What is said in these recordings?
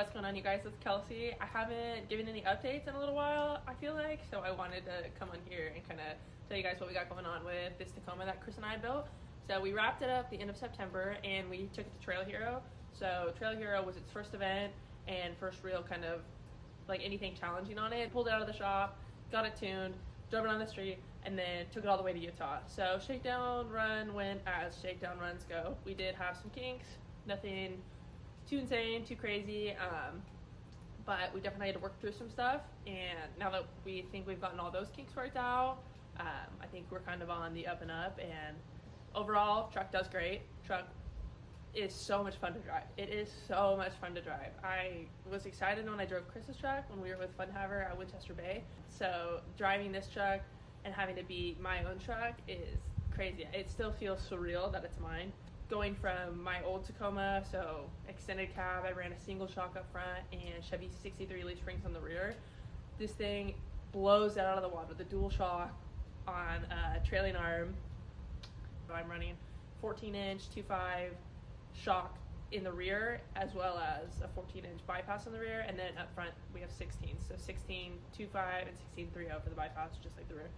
What's going on, you guys? It's Kelsey. I haven't given any updates in a little while, I feel like, so I wanted to come on here and kind of tell you guys what we got going on with this Tacoma that Chris and I built. So we wrapped it up the end of September and we took it to Trail Hero. So Trail Hero was its first event and first real kind of like anything challenging on it. Pulled it out of the shop, got it tuned, drove it on the street, and then took it all the way to Utah. So shakedown run went as shakedown runs go. We did have some kinks, nothing too insane, too crazy, but we definitely had to work through some stuff, and now that we think we've gotten all those kinks worked out, I think we're kind of on the up and up, and overall, truck does great. Truck is so much fun to drive. It is so much fun to drive. I was excited when I drove Chris's truck when we were with Funhaver at Winchester Bay, so driving this truck and having to be my own truck is crazy. It still feels surreal that it's mine. Going from my old Tacoma, so extended cab, I ran a single shock up front and Chevy 63 leaf springs on the rear. This thing blows out of the water. The dual shock on a trailing arm. I'm running 14-inch 2.5 shock in the rear, as well as a 14-inch bypass on the rear, and then up front we have 16. So 16 2.5 and 16.3.0 for the bypass, just like the rear.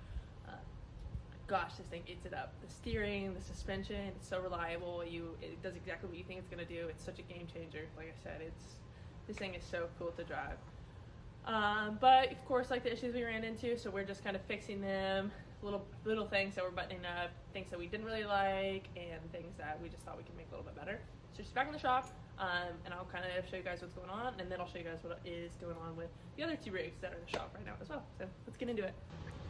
Gosh, this thing eats it up. The steering, the suspension, it's so reliable. It does exactly what you think it's gonna do. It's such a game changer. Like I said, this thing is so cool to drive. But of course, like the issues we ran into, so we're just kind of fixing them. Little things that we're buttoning up, things that we didn't really like, and things that we just thought we could make a little bit better. So she's back in the shop, and I'll kind of show you guys what's going on, and then I'll show you guys what is going on with the other two rigs that are in the shop right now as well. So let's get into it.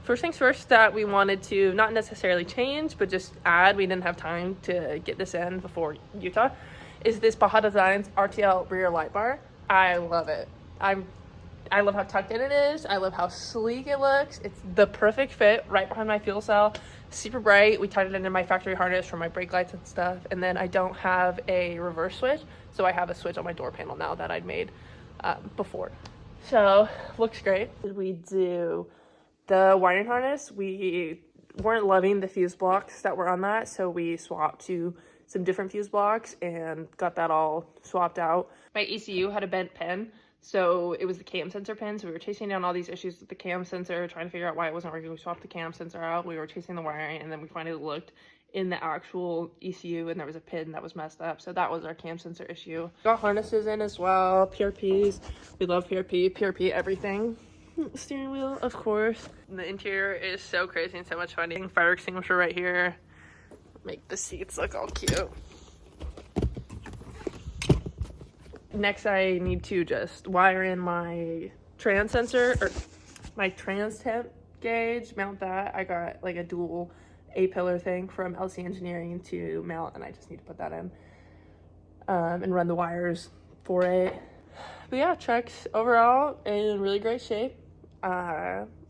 First things first that we wanted to not necessarily change, but just add, we didn't have time to get this in before Utah, is this Baja Designs RTL rear light bar. I love it. I love how tucked in it is. I love how sleek it looks. It's the perfect fit right behind my fuel cell. Super bright. We tied it into my factory harness for my brake lights and stuff. And then I don't have a reverse switch, so I have a switch on my door panel now that I'd made before. So looks great. We do the wiring harness. We weren't loving the fuse blocks that were on that, so we swapped to some different fuse blocks and got that all swapped out. My ECU had a bent pin, so it was the cam sensor pin, so we were chasing down all these issues with the cam sensor, trying to figure out why it wasn't working. We swapped the cam sensor out, we were chasing the wiring, and then we finally looked in the actual ECU and there was a pin that was messed up, so that was our cam sensor issue. Got harnesses in as well, PRPs. We love PRP everything. Steering wheel, of course. The interior is so crazy and so much fun. Fire extinguisher right here. Make the seats look all cute. Next, I need to just wire in my trans sensor, or my trans temp gauge, mount that. I got like a dual A-pillar thing from LC Engineering to mount, and I just need to put that in and run the wires for it. But yeah, truck's overall in really great shape.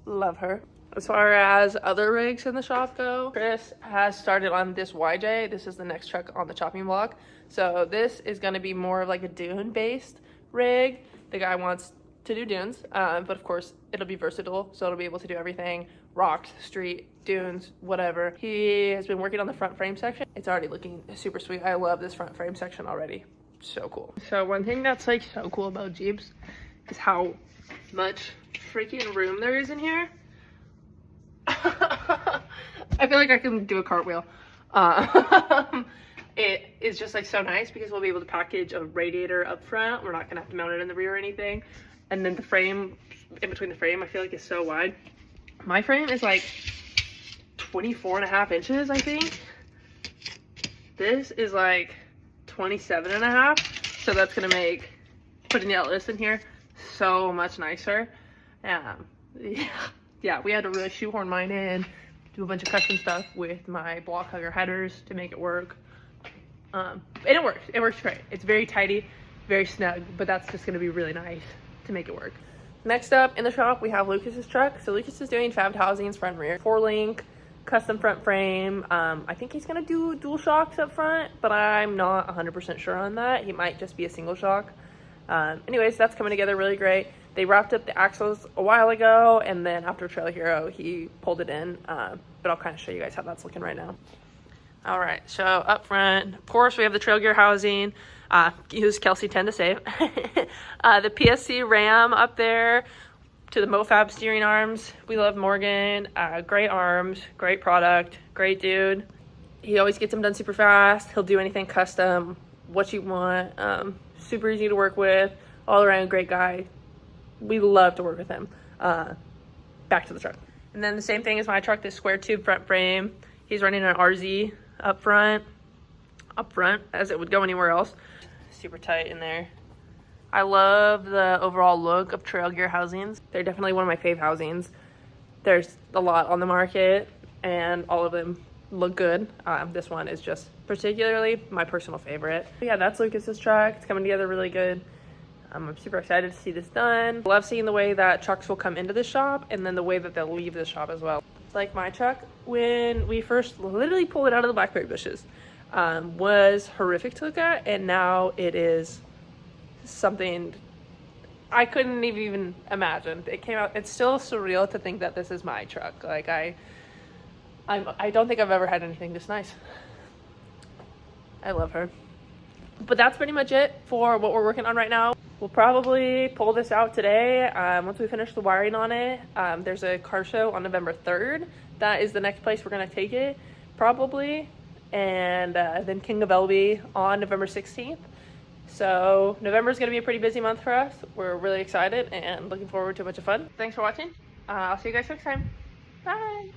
Love her. As far as other rigs in the shop go, Chris has started on this YJ. This is the next truck on the chopping block. So this is going to be more of like a dune based rig. The guy wants to do dunes, but of course it'll be versatile, so it'll be able to do everything: rocks, street, dunes, whatever. He has been working on the front frame section. It's already looking super sweet. I love this front frame section already. So cool. So one thing that's like so cool about Jeeps is how much freaking room there is in here. I feel like I can do a cartwheel. It is just like so nice because we'll be able to package a radiator up front. We're not gonna have to mount it in the rear or anything. And then the frame, in between the frame, I feel like is so wide. My frame is like 24.5 inches, I think. This is like 27.5, so that's gonna make putting the Atlas in here so much nicer. Yeah, we had to really shoehorn mine in, do a bunch of custom stuff with my block hugger headers to make it work. And it works great. It's very tidy, very snug, but that's just gonna be really nice to make it work. Next up in the shop, we have Lucas's truck. So Lucas is doing fabbed housings front and rear, 4-link, custom front frame. I think he's gonna do dual shocks up front, but I'm not 100% sure on that. He might just be a single shock. Anyways, that's coming together really great. They wrapped up the axles a while ago, and then after Trail Hero, he pulled it in, but I'll kind of show you guys how that's looking right now. All right, so up front, of course, we have the trail gear housing. Use Kelsey 10 to save. The PSC Ram up there to the MoFab steering arms. We love Morgan. Great arms, great product, great dude. He always gets them done super fast. He'll do anything custom, what you want. Super easy to work with. All around great guy. We love to work with him. Back to the truck. And then the same thing as my truck, this square tube front frame. He's running an RZ up front as it would go anywhere else. Super tight in there. I love the overall look of trail gear housings. They're definitely one of my fave housings. There's a lot on the market and all of them look good. This one is just particularly my personal favorite. But yeah, that's Lucas's truck. It's coming together really good. I'm super excited to see this done. I love seeing the way that trucks will come into the shop and then the way that they'll leave the shop as well. Like my truck, when we first literally pulled it out of the blackberry bushes, was horrific to look at, and now it is something I couldn't even imagine. It came out, it's still surreal to think that this is my truck. Like I don't think I've ever had anything this nice. I love her. But that's pretty much it for what we're working on right now. We'll probably pull this out today once we finish the wiring on it. There's a car show on November 3rd. That is the next place we're gonna take it, probably. And then King of LB on November 16th. So November is gonna be a pretty busy month for us. We're really excited and looking forward to a bunch of fun. Thanks for watching. I'll see you guys next time. Bye.